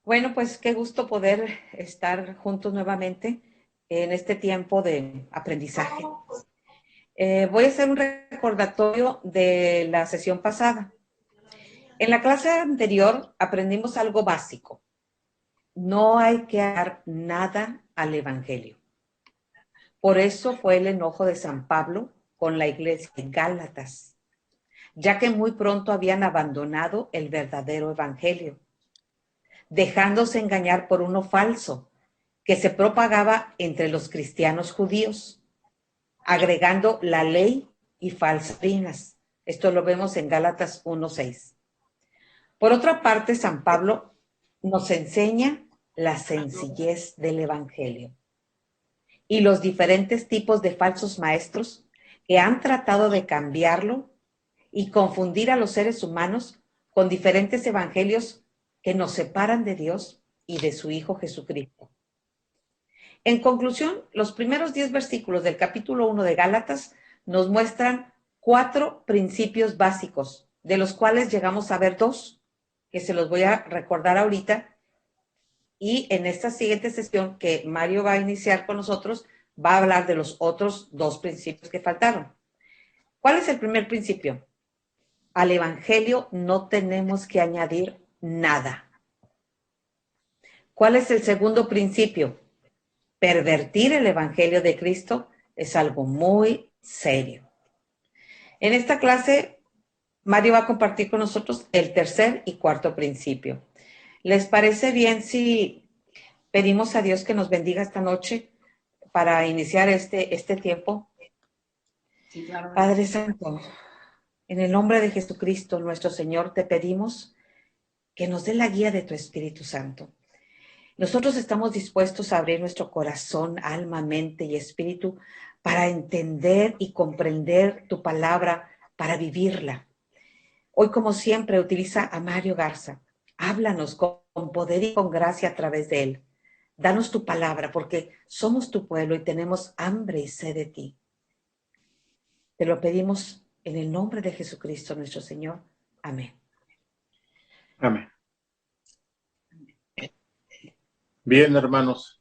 Bueno, pues qué gusto poder estar juntos nuevamente en este tiempo de aprendizaje. Voy a hacer un recordatorio de la sesión pasada. En la clase anterior aprendimos algo básico. No hay que dar nada al Evangelio. Por eso fue el enojo de San Pablo con la iglesia de Gálatas, ya que muy pronto habían abandonado el verdadero Evangelio, dejándose engañar por uno falso que se propagaba entre los cristianos judíos, agregando la ley y falsas doctrinas. Esto lo vemos en Gálatas 1:6. Por otra parte, San Pablo nos enseña la sencillez del Evangelio y los diferentes tipos de falsos maestros que han tratado de cambiarlo y confundir a los seres humanos con diferentes evangelios que nos separan de Dios y de su Hijo Jesucristo. En conclusión, los primeros 10 versículos del capítulo 1 de Gálatas nos muestran 4 principios básicos, de los cuales llegamos a ver 2, que se los voy a recordar ahorita, y en esta siguiente sesión que Mario va a iniciar con nosotros, va a hablar de los otros 2 principios que faltaron. ¿Cuál es el primer principio? Al Evangelio no tenemos que añadir nada. ¿Cuál es el segundo principio? Pervertir el Evangelio de Cristo es algo muy serio. En esta clase, Mario va a compartir con nosotros el tercer y cuarto principio. ¿Les parece bien si pedimos a Dios que nos bendiga esta noche para iniciar este tiempo? Sí, claro. Padre Santo, en el nombre de Jesucristo, nuestro Señor, te pedimos que nos dé la guía de tu Espíritu Santo. Nosotros estamos dispuestos a abrir nuestro corazón, alma, mente y espíritu para entender y comprender tu palabra, para vivirla. Hoy, como siempre, utiliza a Mario Garza. Háblanos con poder y con gracia a través de él. Danos tu palabra, porque somos tu pueblo y tenemos hambre y sed de ti. Te lo pedimos en el nombre de Jesucristo, nuestro Señor. Amén. Amén. Bien, hermanos.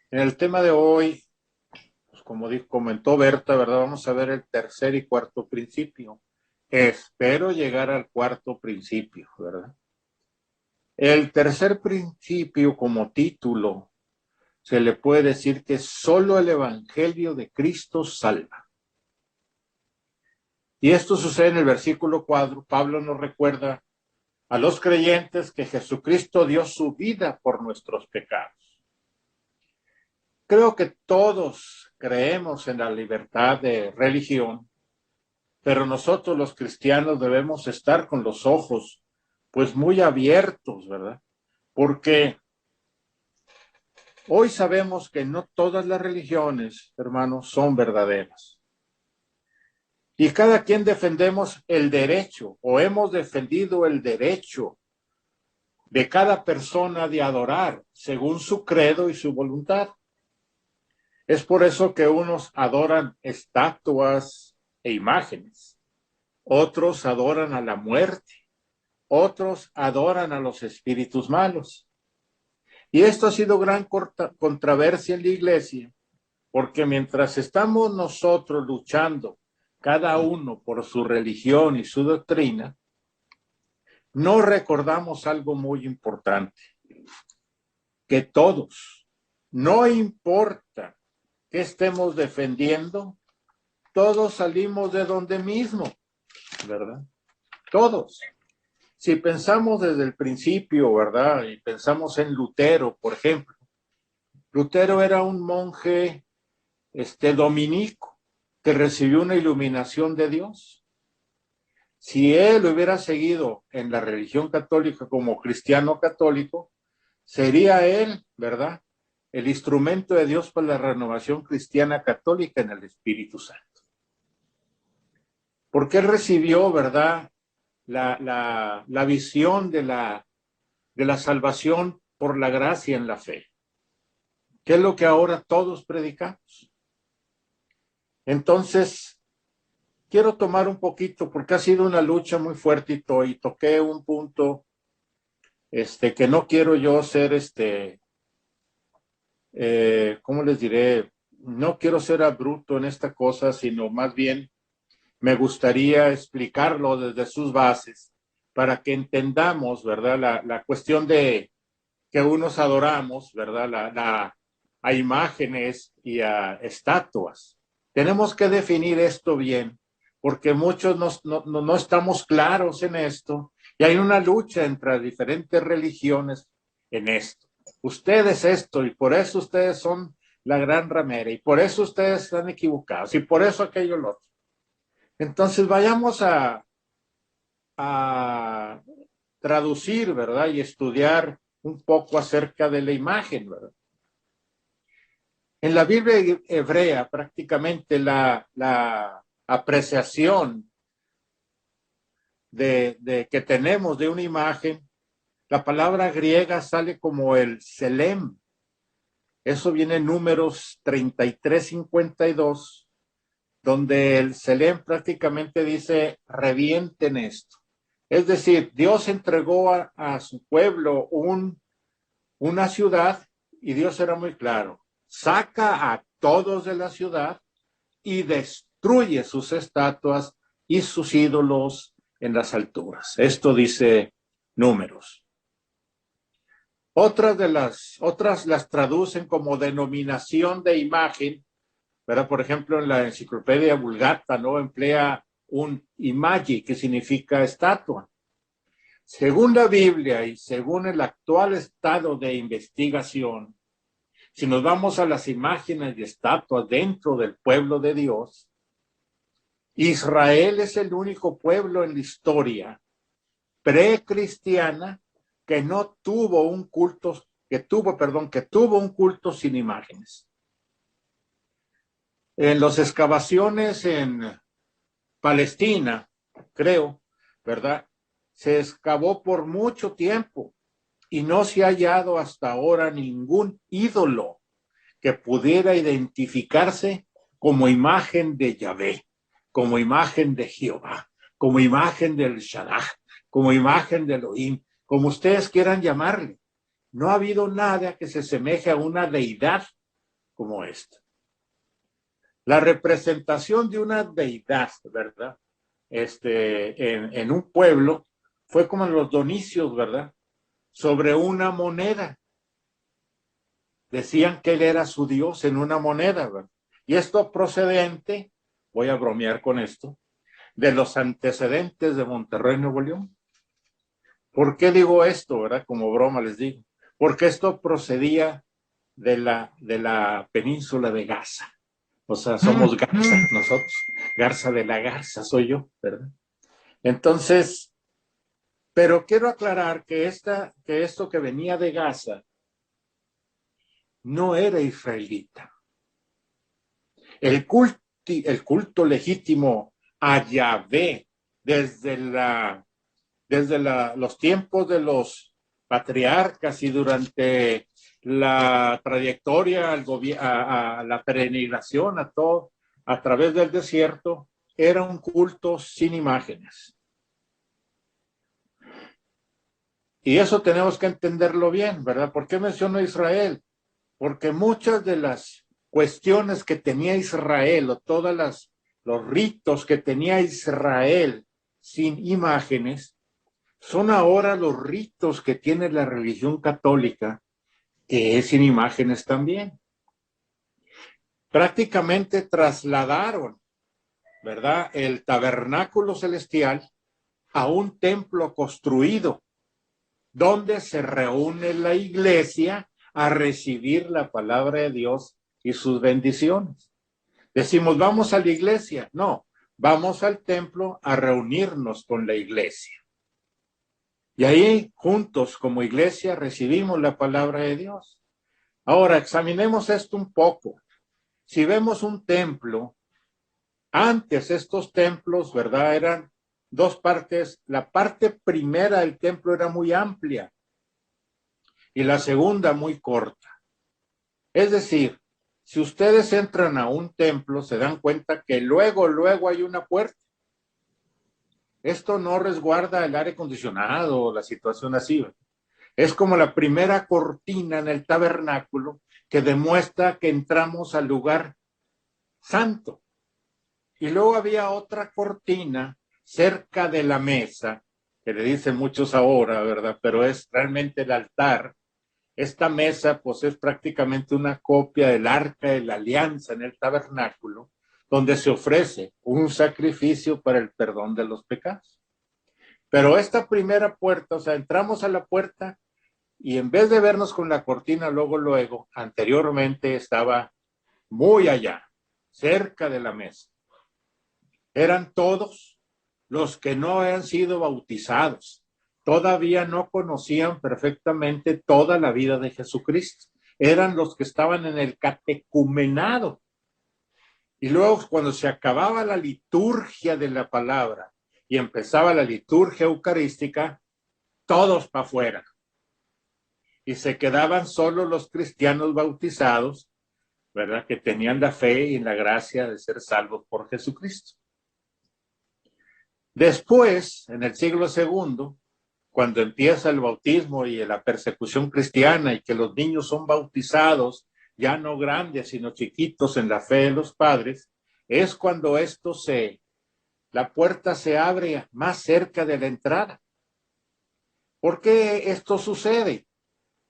En el tema de hoy, pues como comentó Berta, ¿verdad? Vamos a ver el tercer y cuarto principio. Espero llegar al cuarto principio, ¿verdad? El tercer principio, como título, se le puede decir que solo el Evangelio de Cristo salva. Y esto sucede en el versículo 4. Pablo nos recuerda a los creyentes que Jesucristo dio su vida por nuestros pecados. Creo que todos creemos en la libertad de religión, pero nosotros los cristianos debemos estar con los ojos pues muy abiertos, ¿verdad? Porque hoy sabemos que no todas las religiones, hermanos, son verdaderas. Y cada quien defendemos el derecho, o hemos defendido el derecho de cada persona de adorar según su credo y su voluntad. Es por eso que unos adoran estatuas e imágenes, otros adoran a la muerte, otros adoran a los espíritus malos. Y esto ha sido gran controversia en la iglesia, porque mientras estamos nosotros luchando, cada uno por su religión y su doctrina, no recordamos algo muy importante, que todos, no importa qué estemos defendiendo, todos salimos de donde mismo, ¿verdad? Todos. Si pensamos desde el principio, ¿verdad? Y pensamos en Lutero, por ejemplo. Lutero era un monje dominico que recibió una iluminación de Dios. Si él hubiera seguido en la religión católica como cristiano católico, sería él, ¿verdad?, el instrumento de Dios para la renovación cristiana católica en el Espíritu Santo. Porque él recibió, ¿verdad?, la visión de la salvación por la gracia en la fe, que es lo que ahora todos predicamos. Entonces, quiero tomar un poquito, porque ha sido una lucha muy fuerte y toqué un punto que no quiero yo ser, ¿cómo les diré? No quiero ser abrupto en esta cosa, sino más bien me gustaría explicarlo desde sus bases para que entendamos, ¿verdad? La cuestión de que unos adoramos, ¿verdad? A imágenes y a estatuas. Tenemos que definir esto bien, porque muchos no estamos claros en esto y hay una lucha entre diferentes religiones en esto. Ustedes esto y por eso ustedes son la gran ramera y por eso ustedes están equivocados y por eso aquello lo otro. Entonces vayamos a traducir, ¿verdad? Y estudiar un poco acerca de la imagen, ¿verdad? En la Biblia hebrea prácticamente la apreciación de que tenemos de una imagen, la palabra griega sale como el selem. Eso viene en Números 33:52, donde el selem prácticamente dice, revienten esto. Es decir, Dios entregó a su pueblo una ciudad y Dios era muy claro. Saca a todos de la ciudad y destruye sus estatuas y sus ídolos en las alturas. Esto dice Números. Otras las traducen como denominación de imagen, ¿verdad? Por ejemplo, en la enciclopedia Vulgata, ¿no? Emplea un imagi, que significa estatua. Según la Biblia y según el actual estado de investigación, si nos vamos a las imágenes y estatuas dentro del pueblo de Dios, Israel es el único pueblo en la historia precristiana que no tuvo un culto, que tuvo un culto sin imágenes. En las excavaciones en Palestina, creo, ¿verdad? Se excavó por mucho tiempo y no se ha hallado hasta ahora ningún ídolo que pudiera identificarse como imagen de Yahvé, como imagen de Jehová, como imagen del Shaddai, como imagen de Elohim, como ustedes quieran llamarle. No ha habido nada que se asemeje a una deidad como esta. La representación de una deidad, ¿verdad? En un pueblo fue como en los donicios, ¿verdad? Sobre una moneda. Decían que él era su Dios en una moneda, ¿verdad? Y esto procedente, voy a bromear con esto, de los antecedentes de Monterrey, Nuevo León. ¿Por qué digo esto, verdad? Como broma les digo. Porque esto procedía de la península de Gaza. O sea, somos Garza nosotros. Garza de la Garza soy yo, ¿verdad? Entonces, pero quiero aclarar que esto que venía de Gaza no era israelita. El culto legítimo a Yahvé desde los tiempos de los patriarcas y durante la trayectoria a la peregrinación a través del desierto, era un culto sin imágenes. Y eso tenemos que entenderlo bien, ¿verdad? ¿Por qué menciono a Israel? Porque muchas de las cuestiones que tenía Israel o todos los ritos que tenía Israel sin imágenes son ahora los ritos que tiene la religión católica, que es sin imágenes también. Prácticamente trasladaron, ¿verdad?, el tabernáculo celestial a un templo construido donde se reúne la iglesia a recibir la palabra de Dios y sus bendiciones. Decimos, vamos a la iglesia. No, vamos al templo a reunirnos con la iglesia. Y ahí juntos como iglesia recibimos la palabra de Dios. Ahora examinemos esto un poco. Si vemos un templo, antes estos templos, ¿verdad? Eran dos partes. La parte primera del templo era muy amplia y la segunda muy corta. Es decir, si ustedes entran a un templo, se dan cuenta que luego hay una puerta. Esto no resguarda el aire acondicionado o la situación así. Es como la primera cortina en el tabernáculo que demuestra que entramos al lugar santo. Y luego había otra cortina cerca de la mesa, que le dicen muchos ahora, ¿verdad? Pero es realmente el altar. Esta mesa, pues, es prácticamente una copia del arca de la alianza en el tabernáculo, donde se ofrece un sacrificio para el perdón de los pecados. Pero esta primera puerta, o sea, entramos a la puerta y en vez de vernos con la cortina luego, anteriormente estaba muy allá, cerca de la mesa. Eran todos los que no habían sido bautizados. Todavía no conocían perfectamente toda la vida de Jesucristo. Eran los que estaban en el catecumenado. Y luego, cuando se acababa la liturgia de la palabra y empezaba la liturgia eucarística, todos para afuera. Y se quedaban solo los cristianos bautizados, ¿verdad? Que tenían la fe y la gracia de ser salvos por Jesucristo. Después, en el siglo II, cuando empieza el bautismo y la persecución cristiana y que los niños son bautizados, ya no grandes, sino chiquitos en la fe de los padres, es cuando la puerta se abre más cerca de la entrada. ¿Por qué esto sucede?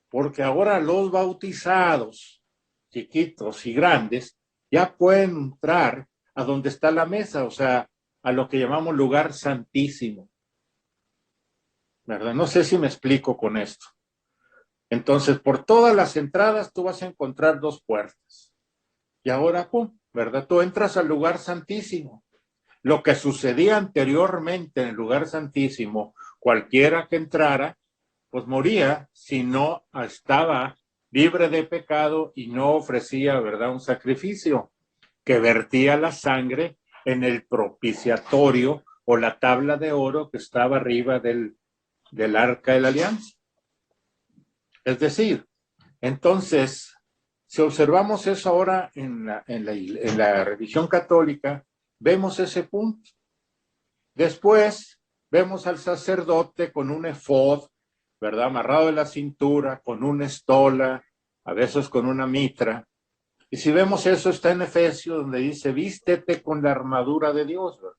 Porque ahora los bautizados, chiquitos y grandes, ya pueden entrar a donde está la mesa, o sea, a lo que llamamos lugar santísimo. ¿Verdad? No sé si me explico con esto. Entonces, por todas las entradas tú vas a encontrar dos puertas. Y ahora, pum, ¿verdad? Tú entras al lugar santísimo. Lo que sucedía anteriormente en el lugar santísimo, cualquiera que entrara, pues moría si no estaba libre de pecado y no ofrecía, ¿verdad?, un sacrificio que vertía la sangre en el propiciatorio o la tabla de oro que estaba arriba del arca de la alianza. Es decir, entonces, si observamos eso ahora en la religión católica, vemos ese punto. Después vemos al sacerdote con un efod, ¿verdad?, amarrado de la cintura, con una estola, a veces con una mitra. Y si vemos eso, está en Efesios, donde dice, vístete con la armadura de Dios, ¿verdad?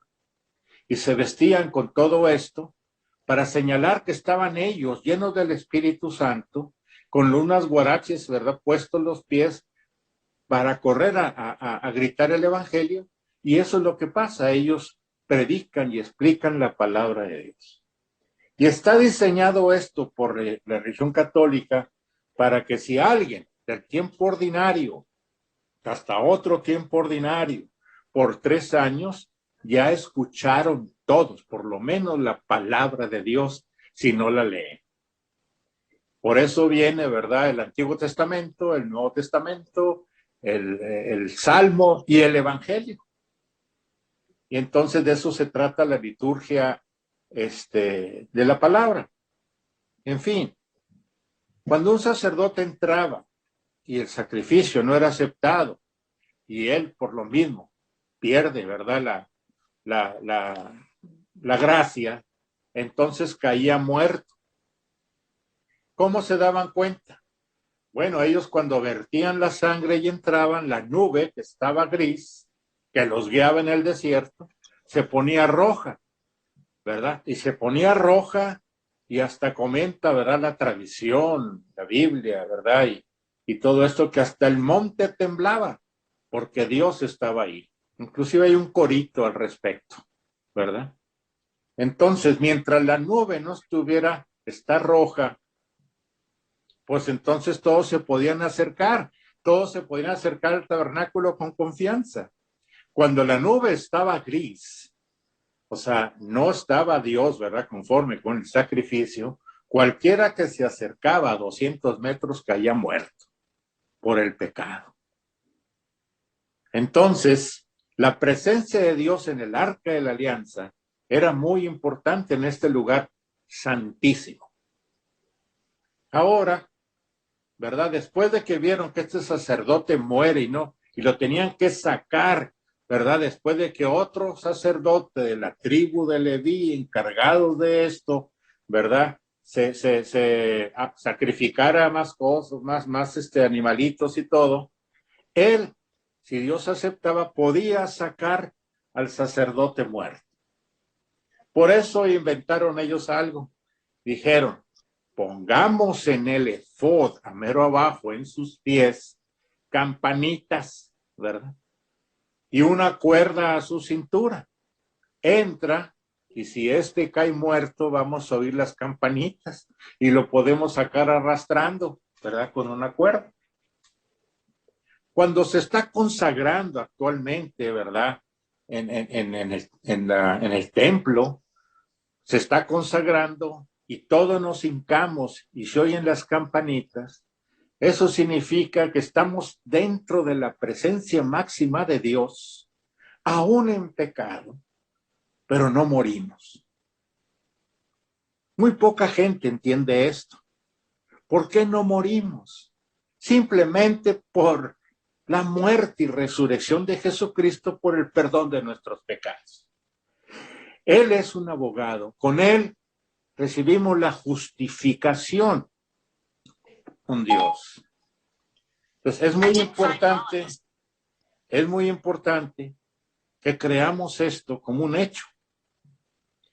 Y se vestían con todo esto para señalar que estaban ellos llenos del Espíritu Santo, con unas guaraches, ¿verdad?, puestos los pies para correr a gritar el Evangelio. Y eso es lo que pasa, ellos predican y explican la palabra de Dios. Y está diseñado esto por la religión católica para que si alguien del tiempo ordinario hasta otro tiempo ordinario por 3 años, ya escucharon todos, por lo menos la palabra de Dios, si no la leen. Por eso viene, ¿verdad?, el Antiguo Testamento, el Nuevo Testamento, el Salmo y el Evangelio. Y entonces de eso se trata la liturgia de la palabra. En fin, cuando un sacerdote entraba y el sacrificio no era aceptado y él por lo mismo pierde, ¿verdad?, la gracia, entonces caía muerto. ¿Cómo se daban cuenta? Bueno, ellos cuando vertían la sangre y entraban, la nube que estaba gris, que los guiaba en el desierto, se ponía roja, ¿verdad? Y se ponía roja y hasta comenta, ¿verdad?, la tradición, la Biblia, ¿verdad? Y todo esto, que hasta el monte temblaba, porque Dios estaba ahí. Inclusive hay un corito al respecto, ¿verdad? Entonces, mientras la nube no está roja, pues entonces todos se podían acercar al tabernáculo con confianza. Cuando la nube estaba gris, o sea, no estaba Dios, ¿verdad?, conforme con el sacrificio, cualquiera que se acercaba a 200 metros caía muerto por el pecado. Entonces, la presencia de Dios en el arca de la alianza era muy importante en este lugar santísimo. Ahora, ¿verdad?, después de que vieron que este sacerdote muere y lo tenían que sacar, ¿verdad?, después de que otro sacerdote de la tribu de Leví, encargado de esto, ¿verdad?, sacrificara más cosas, más animalitos y todo, él, si Dios aceptaba, podía sacar al sacerdote muerto. Por eso inventaron ellos algo. Dijeron, pongamos en el efod, a mero abajo, en sus pies, campanitas, ¿verdad? Y una cuerda a su cintura. Entra, y si este cae muerto, vamos a oír las campanitas y lo podemos sacar arrastrando, ¿verdad? Con una cuerda. Cuando se está consagrando actualmente, ¿verdad? En el templo, se está consagrando y todos nos hincamos y se oyen las campanitas. Eso significa que estamos dentro de la presencia máxima de Dios, aún en pecado, pero no morimos. Muy poca gente entiende esto. ¿Por qué no morimos? Simplemente por la muerte y resurrección de Jesucristo por el perdón de nuestros pecados. Él es un abogado. Con él recibimos la justificación con Dios. Entonces es muy importante que creamos esto como un hecho.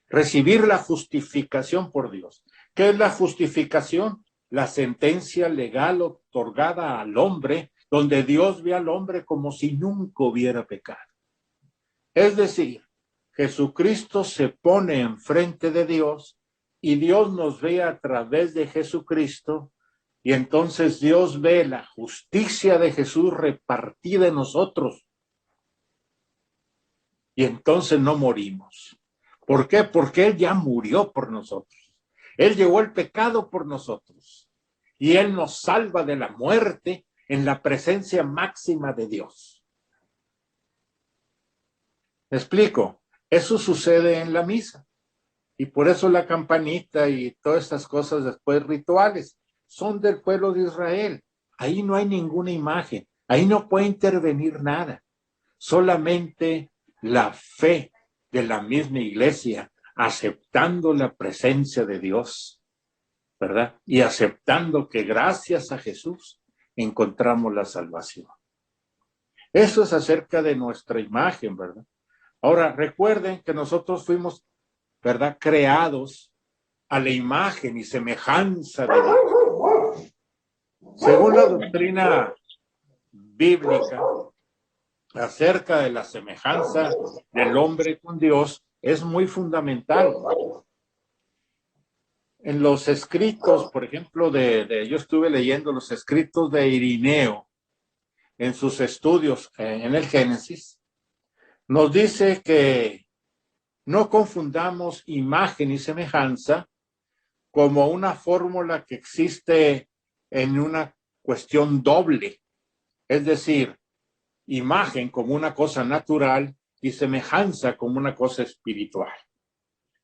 Recibir la justificación por Dios. ¿Qué es la justificación? La sentencia legal otorgada al hombre, donde Dios ve al hombre como si nunca hubiera pecado. Es decir, Jesucristo se pone enfrente de Dios y Dios nos ve a través de Jesucristo y entonces Dios ve la justicia de Jesús repartida en nosotros. Y entonces no morimos. ¿Por qué? Porque Él ya murió por nosotros. Él llevó el pecado por nosotros. Y Él nos salva de la muerte en la presencia máxima de Dios. ¿Me explico? Eso sucede en la misa. Y por eso la campanita y todas estas cosas después rituales son del pueblo de Israel. Ahí no hay ninguna imagen. Ahí no puede intervenir nada. Solamente la fe de la misma iglesia, aceptando la presencia de Dios, ¿verdad? Y aceptando que gracias a Jesús encontramos la salvación. Eso es acerca de nuestra imagen, ¿verdad? Ahora, recuerden que nosotros fuimos, ¿verdad?, creados a la imagen y semejanza de Dios. Según la doctrina bíblica, acerca de la semejanza del hombre con Dios, es muy fundamental. En los escritos, por ejemplo, yo estuve leyendo los escritos de Irineo en sus estudios en el Génesis, nos dice que no confundamos imagen y semejanza como una fórmula que existe en una cuestión doble, es decir, imagen como una cosa natural y semejanza como una cosa espiritual.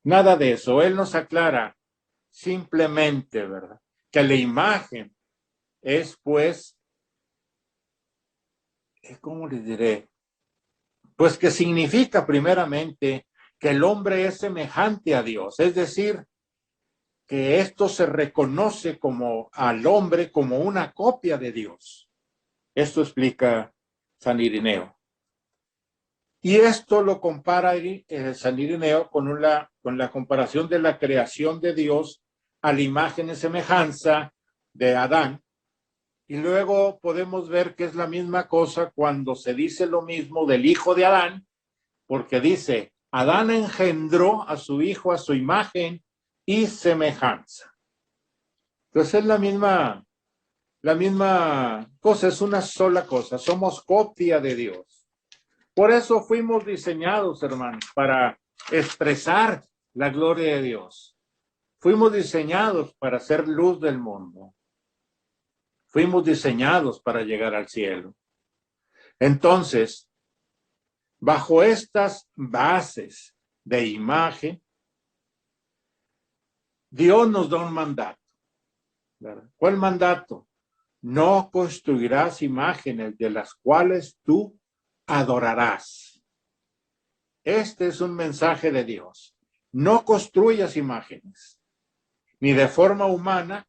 Nada de eso. Él nos aclara simplemente, ¿verdad?, que la imagen es, pues, ¿cómo les diré? Pues que significa primeramente que el hombre es semejante a Dios, es decir, que esto se reconoce como al hombre como una copia de Dios. Esto explica San Irineo. Y esto lo compara San Irineo con la comparación de la creación de Dios a la imagen y semejanza de Adán. Y luego podemos ver que es la misma cosa cuando se dice lo mismo del hijo de Adán, porque dice, Adán engendró a su hijo a su imagen y semejanza. Entonces es la misma cosa, es una sola cosa, somos copia de Dios. Por eso fuimos diseñados, hermanos, para expresar la gloria de Dios. Fuimos diseñados para ser luz del mundo. Fuimos diseñados para llegar al cielo. Entonces, bajo estas bases de imagen, Dios nos da un mandato, ¿verdad? ¿Cuál mandato? No construirás imágenes de las cuales tú adorarás. Este es un mensaje de Dios. No construyas imágenes. ni de forma humana,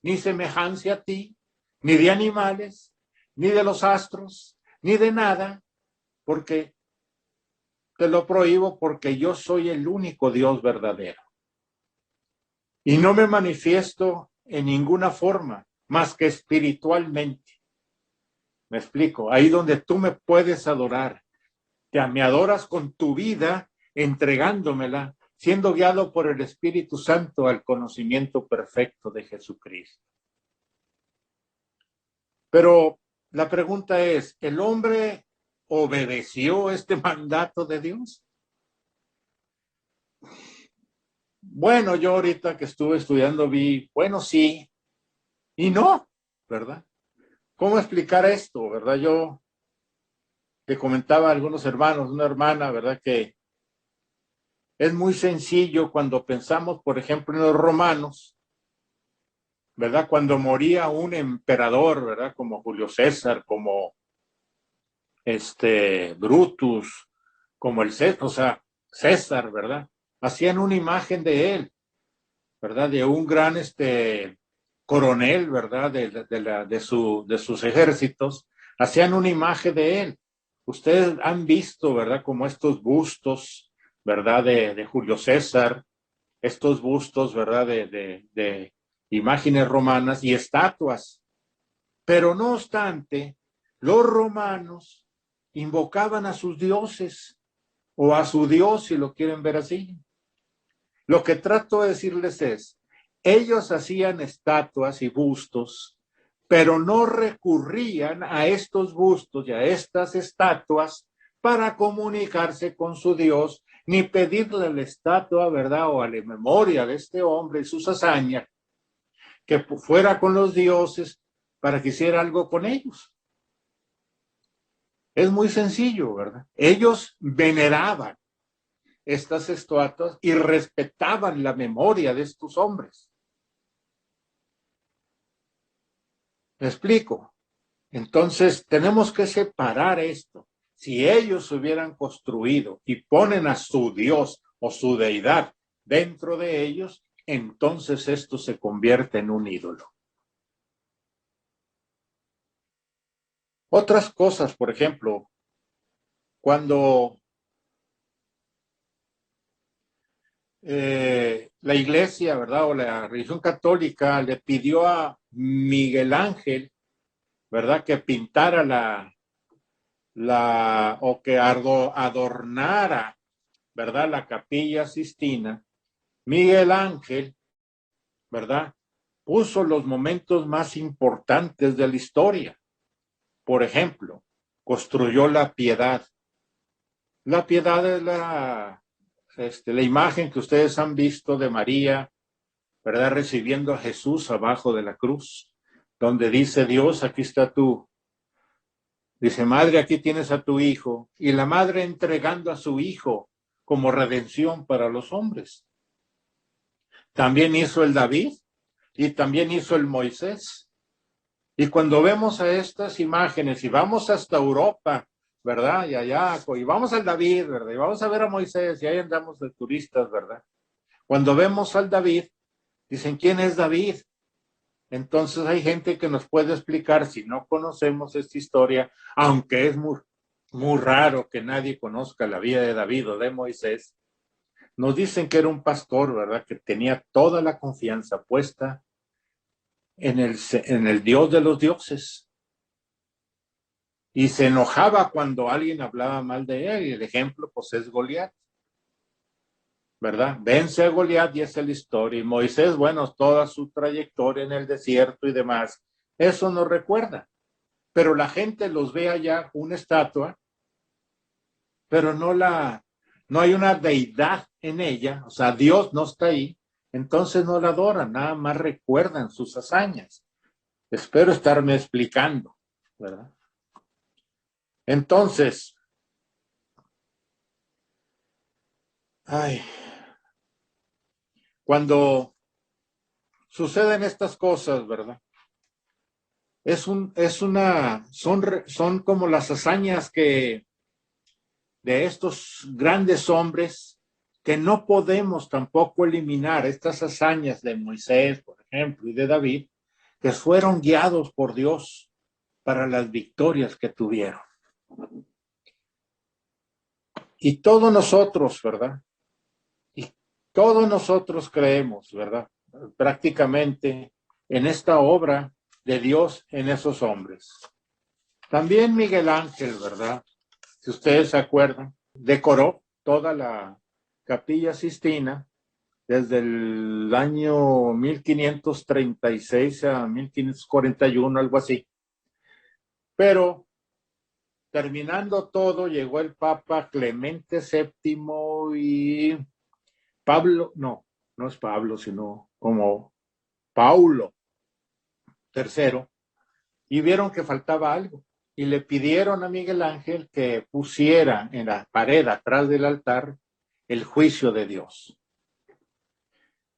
ni semejanza a ti, ni de animales, ni de los astros, ni de nada, porque te lo prohíbo, porque yo soy el único Dios verdadero. Y no me manifiesto en ninguna forma, más que espiritualmente. Me explico, ahí donde tú me puedes adorar. Me adoras con tu vida, entregándomela, siendo guiado por el Espíritu Santo al conocimiento perfecto de Jesucristo. Pero la pregunta es, ¿el hombre obedeció este mandato de Dios? Bueno, yo ahorita que estuve estudiando vi, bueno, sí y no, ¿verdad? ¿Cómo explicar esto, verdad? Yo le comentaba a algunos hermanos, una hermana, ¿verdad? Que es muy sencillo cuando pensamos, por ejemplo, en los romanos, ¿verdad? Cuando moría un emperador, ¿verdad? Como Julio César, como Brutus, como el César, o sea, César, ¿verdad? Hacían una imagen de él, ¿verdad? De un gran coronel, ¿verdad? De sus ejércitos, hacían una imagen de él. Ustedes han visto, ¿verdad? Como estos bustos, ¿verdad? De Julio César, estos bustos, ¿verdad? De imágenes romanas y estatuas. Pero no obstante, los romanos invocaban a sus dioses o a su Dios, si lo quieren ver así. Lo que trato de decirles es, ellos hacían estatuas y bustos, pero no recurrían a estos bustos y a estas estatuas para comunicarse con su Dios, ni pedirle a la estatua, ¿verdad? O a la memoria de este hombre y sus hazañas, que fuera con los dioses para que hiciera algo con ellos. Es muy sencillo, ¿verdad? Ellos veneraban estas estatuas y respetaban la memoria de estos hombres. ¿Me explico? Entonces, tenemos que separar esto. Si ellos hubieran construido y ponen a su Dios o su deidad dentro de ellos, entonces esto se convierte en un ídolo. Otras cosas, por ejemplo, cuando la iglesia, ¿verdad? O la religión católica le pidió a Miguel Ángel, ¿verdad? Que pintara o que adornara, ¿verdad? La Capilla Sistina. Miguel Ángel, ¿verdad? Puso los momentos más importantes de la historia. Por ejemplo, construyó la Piedad. La Piedad es la imagen que ustedes han visto de María, ¿verdad? Recibiendo a Jesús abajo de la cruz, donde dice Dios, aquí está tú. Dice, madre, aquí tienes a tu hijo. Y la madre entregando a su hijo como redención para los hombres. También hizo el David y también hizo el Moisés. Y cuando vemos a estas imágenes y vamos hasta Europa, ¿verdad? Y allá, y vamos al David, ¿verdad? Y vamos a ver a Moisés y ahí andamos de turistas, ¿verdad? Cuando vemos al David, dicen, ¿quién es David? Entonces hay gente que nos puede explicar, si no conocemos esta historia, aunque es muy, muy raro que nadie conozca la vida de David o de Moisés, nos dicen que era un pastor, ¿verdad? Que tenía toda la confianza puesta en el Dios de los dioses. Y se enojaba cuando alguien hablaba mal de él. Y el ejemplo, pues, es Goliat, ¿verdad? Vence a Goliat y esa es la historia. Y Moisés, bueno, toda su trayectoria en el desierto y demás, eso nos recuerda. Pero la gente los ve allá, una estatua, pero no hay una deidad en ella, o sea, Dios no está ahí, entonces no la adoran, nada más recuerdan sus hazañas. Espero estarme explicando, ¿verdad? Entonces, cuando suceden estas cosas, ¿verdad? Son como las hazañas de estos grandes hombres que no podemos tampoco eliminar estas hazañas de Moisés, por ejemplo, y de David, que fueron guiados por Dios para las victorias que tuvieron. Y todos nosotros, ¿verdad? Y todos nosotros creemos, ¿verdad? Prácticamente en esta obra de Dios en esos hombres. También Miguel Ángel, ¿verdad? Si ustedes se acuerdan, decoró toda la Capilla Sistina desde el año 1536 a 1541, algo así. Pero terminando todo, llegó el Papa Clemente VII y Pablo, no es Pablo, sino como Paulo III, y vieron que faltaba algo. Y le pidieron a Miguel Ángel que pusiera en la pared atrás del altar el juicio de Dios.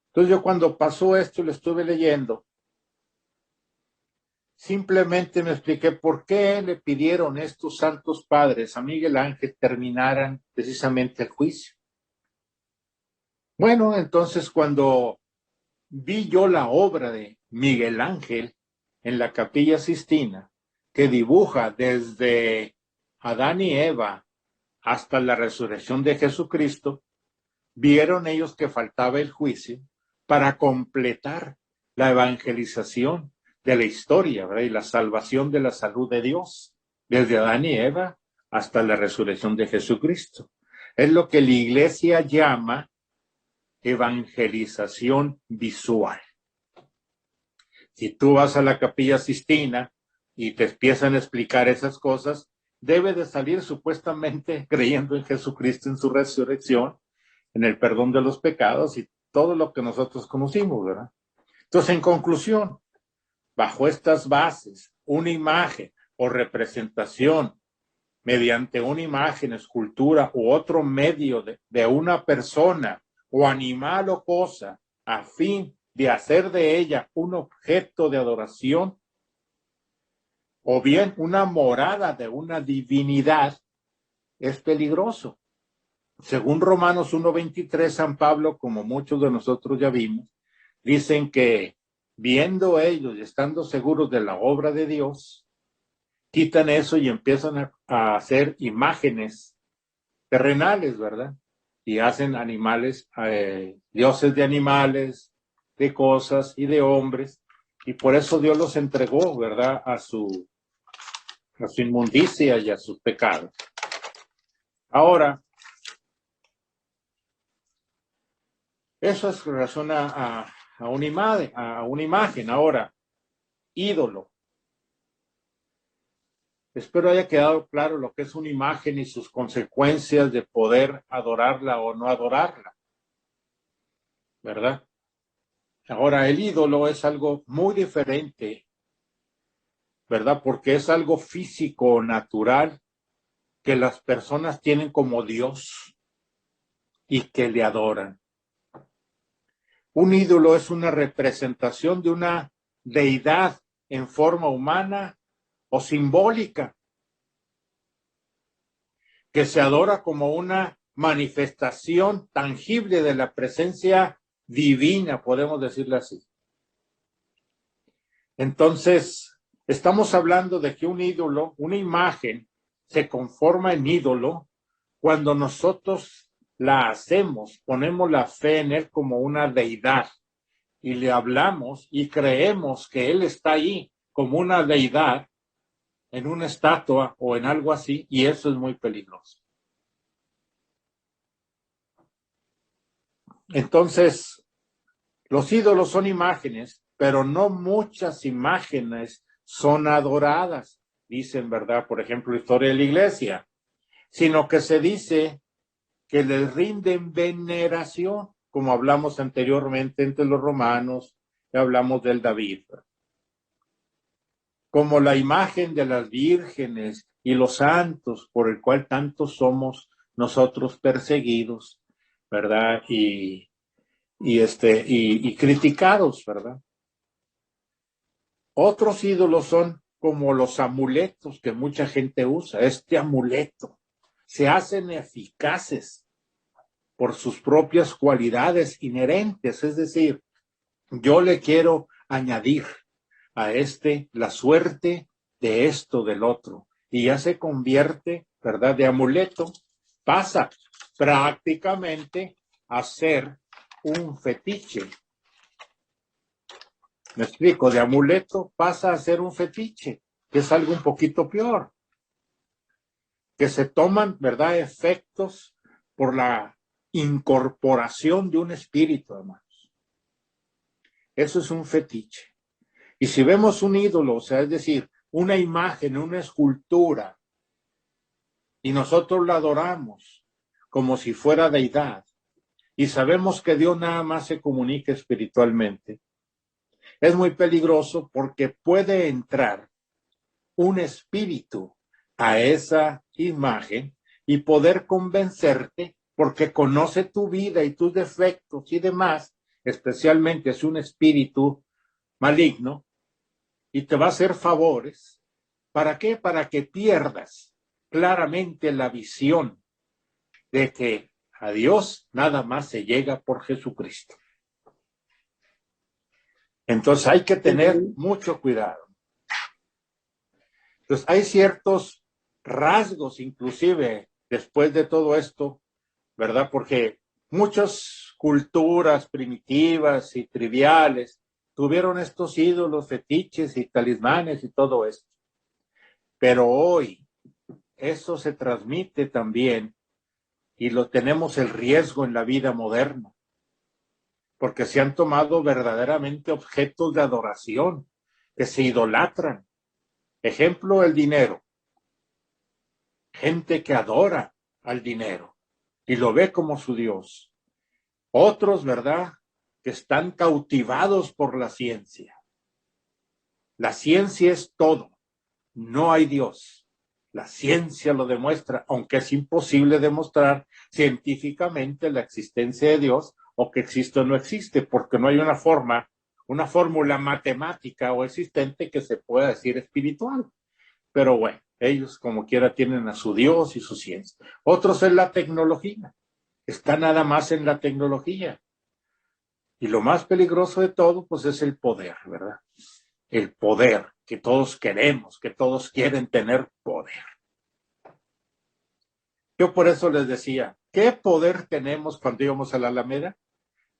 Entonces yo cuando pasó esto lo estuve leyendo, simplemente me expliqué por qué le pidieron estos santos padres a Miguel Ángel terminaran precisamente el juicio. Bueno, entonces cuando vi yo la obra de Miguel Ángel en la Capilla Sistina, que dibuja desde Adán y Eva hasta la resurrección de Jesucristo, vieron ellos que faltaba el juicio para completar la evangelización de la historia, ¿verdad? Y la salvación de la salud de Dios, desde Adán y Eva hasta la resurrección de Jesucristo. Es lo que la Iglesia llama evangelización visual. Si tú vas a la Capilla Sistina y te empiezan a explicar esas cosas, debe de salir supuestamente creyendo en Jesucristo, en su resurrección, en el perdón de los pecados y todo lo que nosotros conocimos, ¿verdad? Entonces, en conclusión, bajo estas bases, una imagen o representación mediante una imagen, escultura u otro medio de una persona o animal o cosa a fin de hacer de ella un objeto de adoración o bien una morada de una divinidad, es peligroso. Según Romanos 1:23, San Pablo, como muchos de nosotros ya vimos, dicen que viendo ellos y estando seguros de la obra de Dios, quitan eso y empiezan a hacer imágenes terrenales, ¿verdad? Y hacen animales, dioses de animales, de cosas y de hombres, y por eso Dios los entregó, ¿verdad? A su inmundicia y a sus pecados. Ahora, eso es relación a una imagen. Ahora, ídolo. Espero haya quedado claro lo que es una imagen y sus consecuencias de poder adorarla o no adorarla, ¿verdad? Ahora, el ídolo es algo muy diferente, ¿verdad? Porque es algo físico, natural, que las personas tienen como Dios y que le adoran. Un ídolo es una representación de una deidad en forma humana o simbólica, que se adora como una manifestación tangible de la presencia divina, podemos decirlo así. Entonces, estamos hablando de que un ídolo, una imagen, se conforma en ídolo cuando nosotros la hacemos, ponemos la fe en él como una deidad y le hablamos y creemos que él está ahí como una deidad en una estatua o en algo así, y eso es muy peligroso. Entonces, los ídolos son imágenes, pero no muchas imágenes son adoradas, dicen, ¿verdad? Por ejemplo, la historia de la iglesia, sino que se dice que les rinden veneración, como hablamos anteriormente entre los romanos, y hablamos del David, como la imagen de las vírgenes y los santos, por el cual tantos somos nosotros perseguidos, ¿verdad? Y criticados, ¿verdad? Otros ídolos son como los amuletos que mucha gente usa. Este amuleto se hacen eficaces por sus propias cualidades inherentes, es decir, yo le quiero añadir a la suerte de esto, del otro, y ya se convierte, ¿verdad?, de amuleto, pasa prácticamente a ser un fetiche. Me explico, de amuleto pasa a ser un fetiche, que es algo un poquito peor, que se toman, ¿verdad?, efectos por la incorporación de un espíritu, hermanos. Eso es un fetiche. Y si vemos un ídolo, o sea, es decir, una imagen, una escultura, y nosotros la adoramos como si fuera deidad, y sabemos que Dios nada más se comunica espiritualmente, es muy peligroso porque puede entrar un espíritu a esa imagen y poder convencerte, porque conoce tu vida y tus defectos y demás, especialmente es un espíritu maligno, y te va a hacer favores. ¿Para qué? Para que pierdas claramente la visión de que a Dios nada más se llega por Jesucristo. Entonces hay que tener mucho cuidado. Entonces hay ciertos rasgos, inclusive después de todo esto, ¿verdad? Porque muchas culturas primitivas y triviales tuvieron estos ídolos, fetiches y talismanes y todo esto. Pero hoy eso se transmite también y lo tenemos el riesgo en la vida moderna, porque se han tomado verdaderamente objetos de adoración que se idolatran. Ejemplo, el dinero. Gente que adora al dinero y lo ve como su Dios. Otros, ¿verdad?, que están cautivados por la ciencia. La ciencia es todo. No hay Dios. La ciencia lo demuestra, aunque es imposible demostrar científicamente la existencia de Dios o que existe o no existe, porque no hay una fórmula matemática o existente que se pueda decir espiritual. Pero bueno, ellos como quiera tienen a su Dios y su ciencia. Otros en la tecnología. Está nada más en la tecnología. Y lo más peligroso de todo, pues es el poder, ¿verdad? El poder que todos queremos, que todos quieren tener poder. Yo por eso les decía, ¿qué poder tenemos cuando íbamos a la Alameda?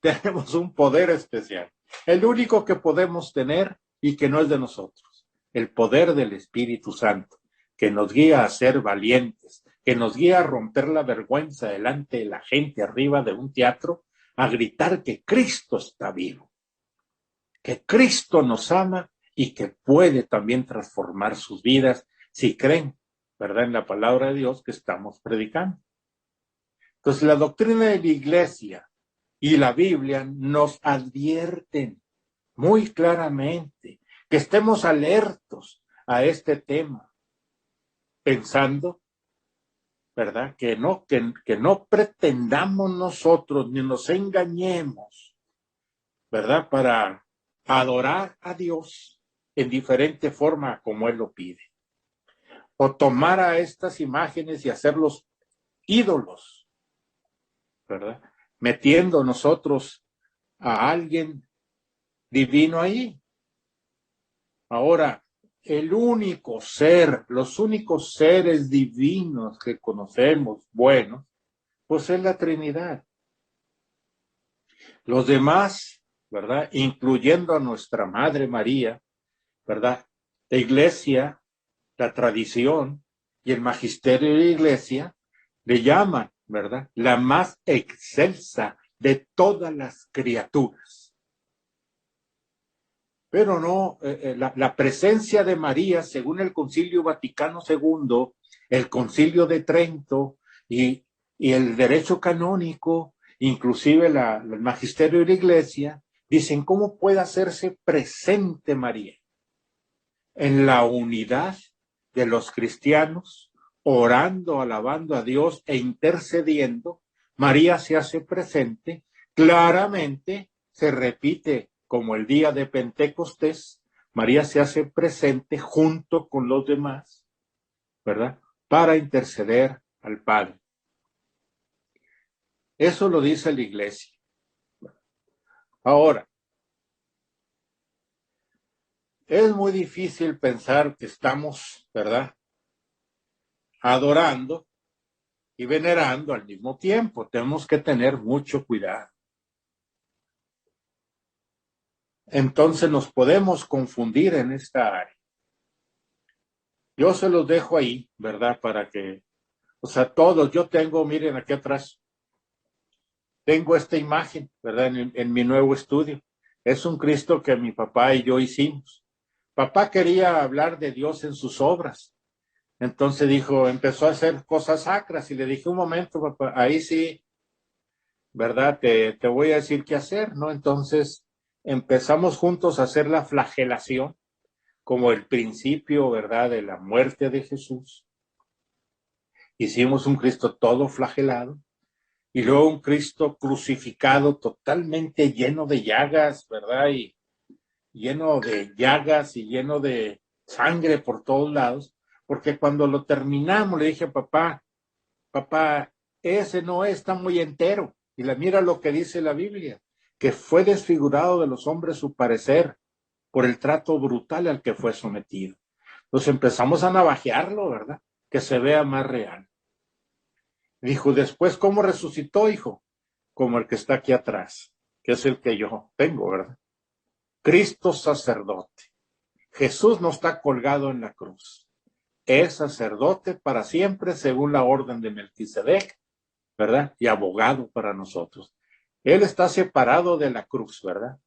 Tenemos un poder especial. El único que podemos tener y que no es de nosotros. El poder del Espíritu Santo, que nos guía a ser valientes, que nos guía a romper la vergüenza delante de la gente arriba de un teatro, a gritar que Cristo está vivo, que Cristo nos ama y que puede también transformar sus vidas si creen, ¿verdad?, en la palabra de Dios que estamos predicando. Entonces, la doctrina de la Iglesia y la Biblia nos advierten muy claramente que estemos alertos a este tema, pensando, ¿verdad?, que no pretendamos nosotros ni nos engañemos, ¿verdad?, para adorar a Dios en diferente forma como Él lo pide. O tomar a estas imágenes y hacerlos ídolos, ¿verdad?, metiendo nosotros a alguien divino ahí. Ahora, los únicos seres divinos que conocemos, buenos, pues es la Trinidad. Los demás, ¿verdad?, incluyendo a nuestra Madre María, ¿verdad?, la Iglesia, la tradición y el magisterio de la Iglesia le llaman, ¿verdad?, la más excelsa de todas las criaturas. Pero no, la presencia de María, según el Concilio Vaticano II, el Concilio de Trento y el derecho canónico, inclusive el magisterio de la Iglesia, dicen cómo puede hacerse presente María en la unidad de los cristianos, orando, alabando a Dios e intercediendo. María se hace presente, claramente se repite como el día de Pentecostés. María se hace presente junto con los demás, ¿verdad?, para interceder al Padre. Eso lo dice la iglesia. Ahora, es muy difícil pensar que estamos, ¿verdad?, adorando y venerando al mismo tiempo. Tenemos que tener mucho cuidado. Entonces nos podemos confundir en esta área. Yo se los dejo ahí, ¿verdad? Para que, o sea, todos, yo tengo, miren aquí atrás, tengo esta imagen, ¿verdad? En mi nuevo estudio. Es un Cristo que mi papá y yo hicimos. Papá quería hablar de Dios en sus obras. Entonces dijo, empezó a hacer cosas sacras y le dije, un momento, papá, ahí sí, ¿verdad? Te voy a decir qué hacer, ¿no? Entonces empezamos juntos a hacer la flagelación como el principio, ¿verdad?, de la muerte de Jesús. Hicimos un Cristo todo flagelado y luego un Cristo crucificado totalmente lleno de llagas, ¿verdad? Y lleno de llagas y lleno de sangre por todos lados, porque cuando lo terminamos le dije, papá, ese no está muy entero. Y mira lo que dice la Biblia, que fue desfigurado de los hombres su parecer por el trato brutal al que fue sometido. Entonces empezamos a navajearlo, ¿verdad? Que se vea más real. Dijo, después, ¿cómo resucitó, hijo? Como el que está aquí atrás, que es el que yo tengo, ¿verdad? Cristo sacerdote. Jesús no está colgado en la cruz. Es sacerdote para siempre según la orden de Melquisedec, ¿verdad? Y abogado para nosotros. Él está separado de la cruz, ¿verdad?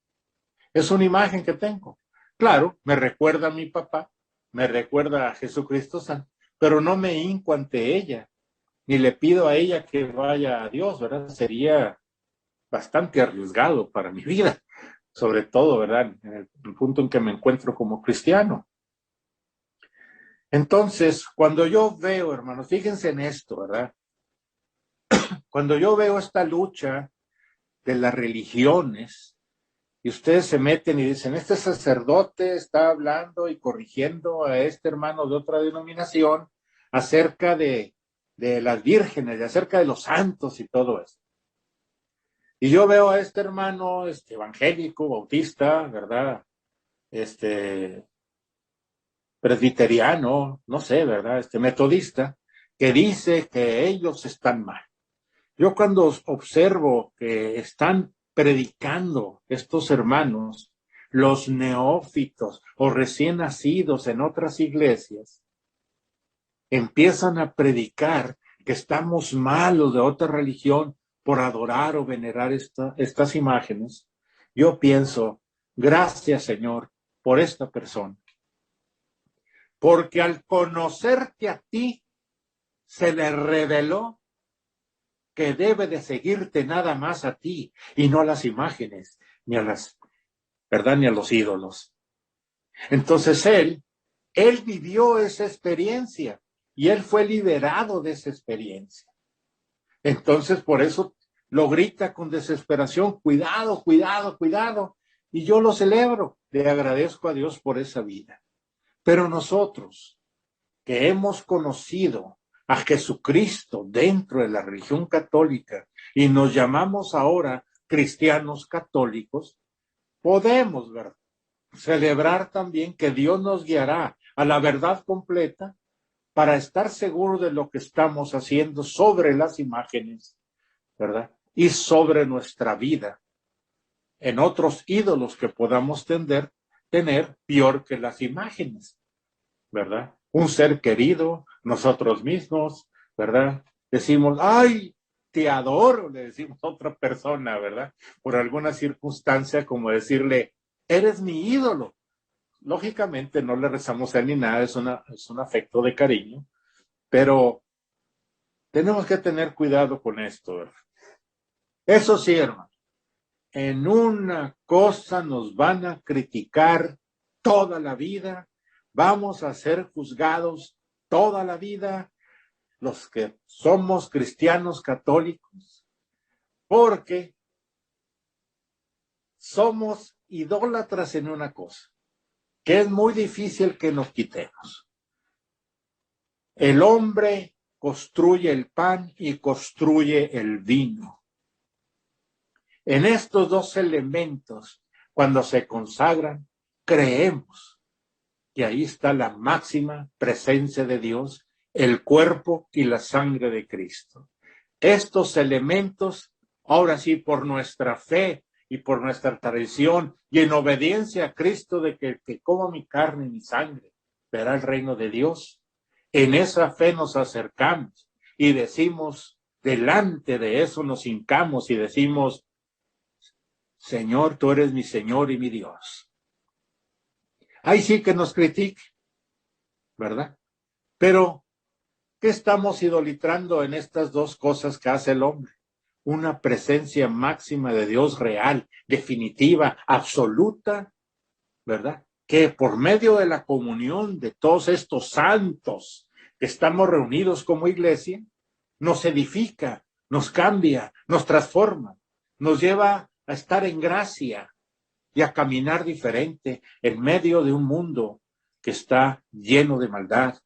Es una imagen que tengo. Claro, me recuerda a mi papá, me recuerda a Jesucristo Santo, pero no me hinco ante ella, ni le pido a ella que vaya a Dios, ¿verdad? Sería bastante arriesgado para mi vida, sobre todo, ¿verdad? En el punto en que me encuentro como cristiano. Entonces, cuando yo veo, hermanos, fíjense en esto, ¿verdad? Cuando yo veo esta lucha de las religiones, y ustedes se meten y dicen, este sacerdote está hablando y corrigiendo a este hermano de otra denominación acerca de las vírgenes, y acerca de los santos y todo eso. Y yo veo a este hermano evangélico, bautista, ¿verdad? Presbiteriano, no sé, ¿verdad? Metodista, que dice que ellos están mal. Yo cuando observo que están predicando estos hermanos, los neófitos o recién nacidos en otras iglesias, empiezan a predicar que estamos malos de otra religión por adorar o venerar estas imágenes, yo pienso, gracias Señor por esta persona. Porque al conocerte a ti, se le reveló que debe de seguirte nada más a ti y no a las imágenes, ni a las, ¿verdad? Ni a los ídolos. Entonces él vivió esa experiencia y él fue liberado de esa experiencia. Entonces por eso lo grita con desesperación, cuidado, cuidado, cuidado. Y yo lo celebro, le agradezco a Dios por esa vida. Pero nosotros que hemos conocido a Jesucristo dentro de la religión católica y nos llamamos ahora cristianos católicos, podemos celebrar también que Dios nos guiará a la verdad completa para estar seguros de lo que estamos haciendo sobre las imágenes, ¿verdad? Y sobre nuestra vida en otros ídolos que podamos tener peor que las imágenes, ¿verdad? Un ser querido, nosotros mismos, ¿verdad? Decimos, ay, te adoro, le decimos a otra persona, ¿verdad? Por alguna circunstancia, como decirle, eres mi ídolo. Lógicamente no le rezamos a él ni nada, es un afecto de cariño, pero tenemos que tener cuidado con esto, ¿verdad? Eso sí, hermano, en una cosa nos van a criticar toda la vida, vamos a ser juzgados toda la vida, los que somos cristianos católicos, porque somos idólatras en una cosa, que es muy difícil que nos quitemos. El hombre construye el pan y construye el vino. En estos dos elementos, cuando se consagran, creemos que ahí está la máxima presencia de Dios, el cuerpo y la sangre de Cristo. Estos elementos, ahora sí, por nuestra fe y por nuestra tradición y en obediencia a Cristo de que el que coma mi carne y mi sangre verá el reino de Dios, en esa fe nos acercamos y decimos, delante de eso nos hincamos y decimos, Señor, tú eres mi Señor y mi Dios. Ahí sí que nos critique, ¿verdad? Pero, ¿qué estamos idolatrando en estas dos cosas que hace el hombre? Una presencia máxima de Dios real, definitiva, absoluta, ¿verdad? Que por medio de la comunión de todos estos santos que estamos reunidos como iglesia, nos edifica, nos cambia, nos transforma, nos lleva a estar en gracia y a caminar diferente en medio de un mundo que está lleno de maldad,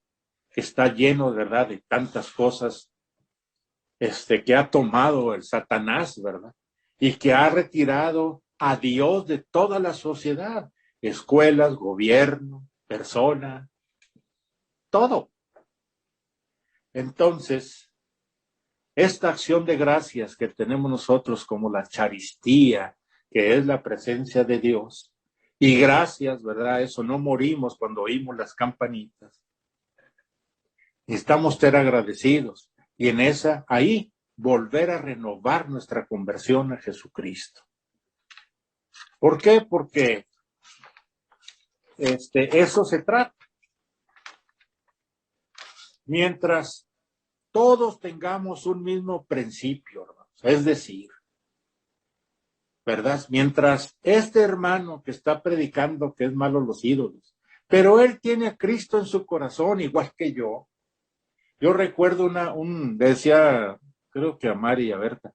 que está lleno de verdad de tantas cosas que ha tomado el Satanás, ¿verdad? Y que ha retirado a Dios de toda la sociedad, escuelas, gobierno, persona, todo. Entonces, esta acción de gracias que tenemos nosotros como la charistía, que es la presencia de Dios, y gracias, ¿verdad? Eso, no morimos cuando oímos las campanitas. Necesitamos ser agradecidos y en ahí volver a renovar nuestra conversión a Jesucristo. ¿Por qué? Porque eso se trata. Mientras todos tengamos un mismo principio, hermanos, es decir, ¿verdad? Mientras este hermano que está predicando que es malo los ídolos, pero él tiene a Cristo en su corazón igual que yo. Yo recuerdo decía, creo que a Mari y a Berta,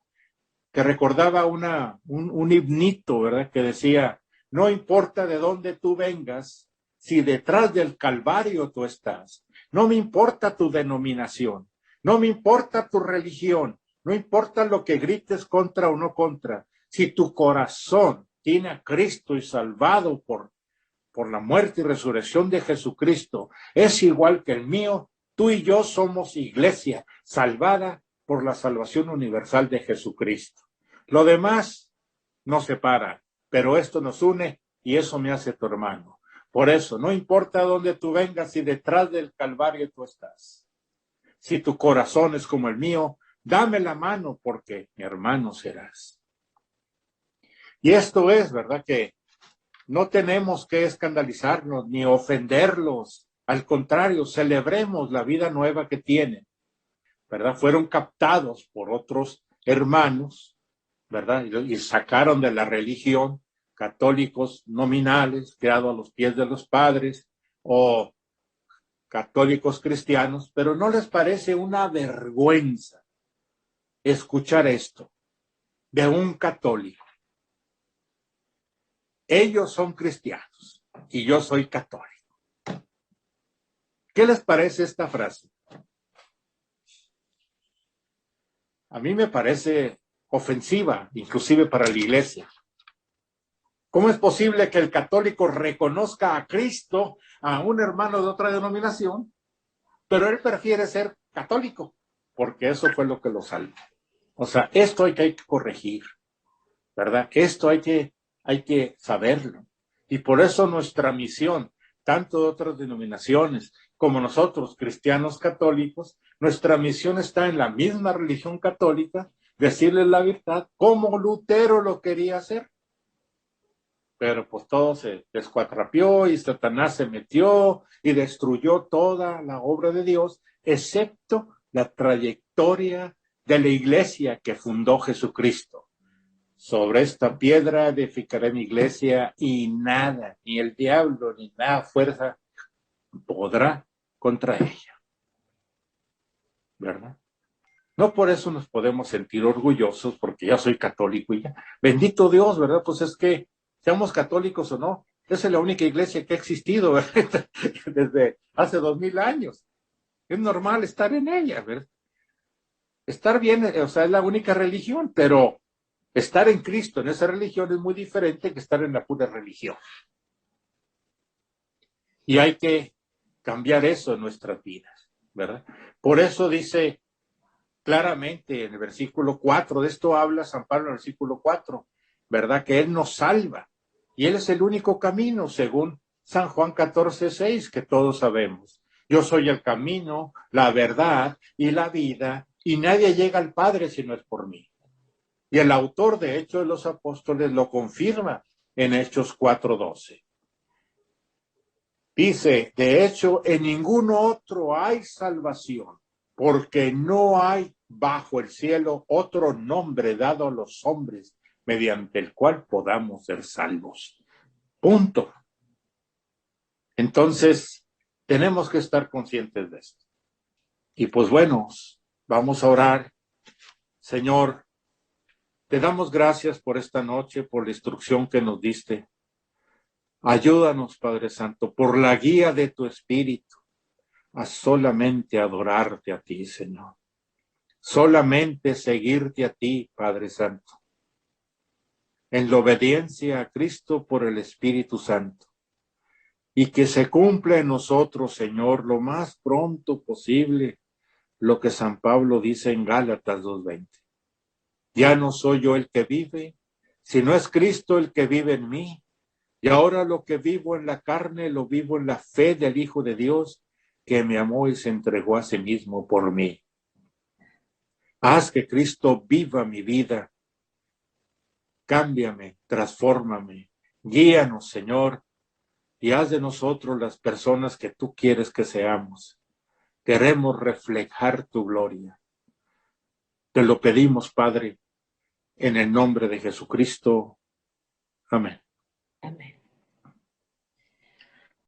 que recordaba un himnito, ¿verdad? Que decía, no importa de dónde tú vengas, si detrás del Calvario tú estás. No me importa tu denominación, no me importa tu religión, no importa lo que grites contra o no contra. Si tu corazón tiene a Cristo y salvado por la muerte y resurrección de Jesucristo, es igual que el mío, tú y yo somos iglesia salvada por la salvación universal de Jesucristo. Lo demás nos separa, pero esto nos une y eso me hace tu hermano. Por eso, no importa dónde tú vengas, si detrás del Calvario tú estás. Si tu corazón es como el mío, dame la mano porque mi hermano serás. Y esto es, ¿verdad? Que no tenemos que escandalizarnos ni ofenderlos. Al contrario, celebremos la vida nueva que tienen, ¿verdad? Fueron captados por otros hermanos, ¿verdad? Y sacaron de la religión católicos nominales, creados a los pies de los padres, o católicos cristianos, pero ¿no les parece una vergüenza escuchar esto de un católico? Ellos son cristianos y yo soy católico. ¿Qué les parece esta frase? A mí me parece ofensiva, inclusive para la iglesia. ¿Cómo es posible que el católico reconozca a Cristo, a un hermano de otra denominación, pero él prefiere ser católico? Porque eso fue lo que lo salvó. O sea, esto hay que corregir, ¿verdad? Esto hay que saberlo. Y por eso nuestra misión, tanto de otras denominaciones como nosotros, cristianos católicos, nuestra misión está en la misma religión católica, decirles la verdad, como Lutero lo quería hacer. Pero pues todo se descuatrapió y Satanás se metió y destruyó toda la obra de Dios, excepto la trayectoria de la iglesia que fundó Jesucristo. Sobre esta piedra edificaré mi iglesia y nada, ni el diablo, ni nada fuerza podrá contra ella. ¿Verdad? No por eso nos podemos sentir orgullosos, porque ya soy católico y ya. Bendito Dios, ¿verdad? Pues es que, seamos católicos o no, esa es la única iglesia que ha existido, ¿verdad? Desde hace 2000 años. Es normal estar en ella, ¿verdad? Estar bien, o sea, es la única religión, pero Estar en Cristo en esa religión es muy diferente que estar en la pura religión. Y hay que cambiar eso en nuestras vidas, ¿verdad? Por eso dice claramente en el versículo 4, de esto habla San Pablo en el versículo 4, ¿verdad? Que Él nos salva. Y Él es el único camino, según San Juan 14:6, que todos sabemos. Yo soy el camino, la verdad y la vida, y nadie llega al Padre si no es por mí. Y el autor de Hechos de los Apóstoles lo confirma en Hechos 4:12. Dice, de hecho, en ningún otro hay salvación, porque no hay bajo el cielo otro nombre dado a los hombres mediante el cual podamos ser salvos. Punto. Entonces, tenemos que estar conscientes de esto. Y pues bueno, vamos a orar. Señor, te damos gracias por esta noche, por la instrucción que nos diste. Ayúdanos, Padre Santo, por la guía de tu Espíritu, a solamente adorarte a ti, Señor. Solamente seguirte a ti, Padre Santo. En la obediencia a Cristo por el Espíritu Santo. Y que se cumpla en nosotros, Señor, lo más pronto posible, lo que San Pablo dice en Gálatas 2:20. Ya no soy yo el que vive, sino es Cristo el que vive en mí. Y ahora lo que vivo en la carne, lo vivo en la fe del Hijo de Dios, que me amó y se entregó a sí mismo por mí. Haz que Cristo viva mi vida. Cámbiame, transfórmame, guíanos, Señor, y haz de nosotros las personas que tú quieres que seamos. Queremos reflejar tu gloria. Te lo pedimos, Padre, en el nombre de Jesucristo. Amén. Amén.